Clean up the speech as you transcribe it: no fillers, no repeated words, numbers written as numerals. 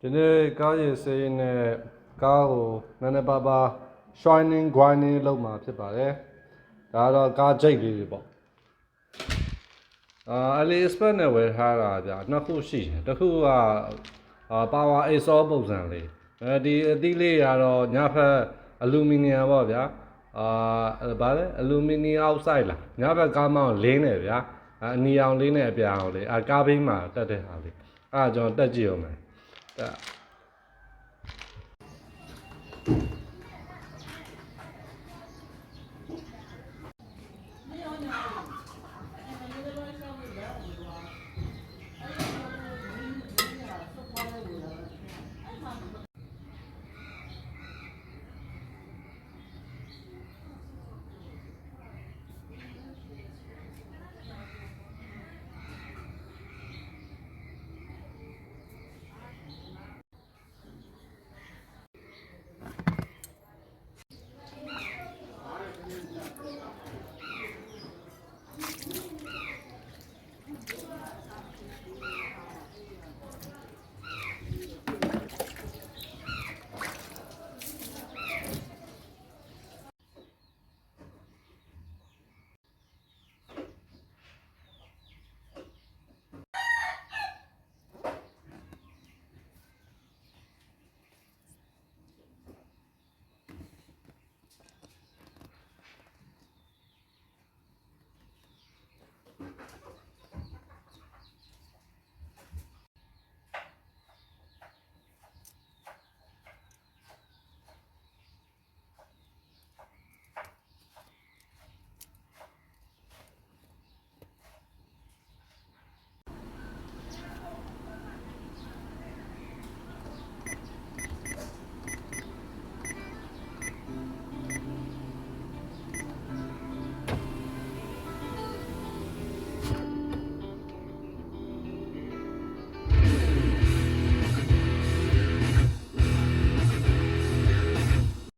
ဒီနေ့ကားရေဆေးနဲ့ကားကိုနည်းနည်းပါးပါး shining grinding လုပ်မှာဖြစ်ပါတယ်ဒါကတော့ကားကြိတ်လေးတွေပေါ့AliExpress နဲ့ဝယ်ထားတာဗျာနှစ်ခုရှိတယ်တစ်ခုကpower exhaust ပုံစံလေးဒီအသီးလေးကတော့ညဖက်အလူမီနီယံပေါ့ဗျာဗါလဲအလူမီနီအောက်ဆိုက်လားညဘက်ကားမောင်းလင်းတယ်ဗျာအနီအောင်လေးနဲ့အပြာအောင်လေးကားဘိန်းမှာတက်တဲ့ဟာလေးကျွန်တော်တက်ကြည့်အောင်မယ်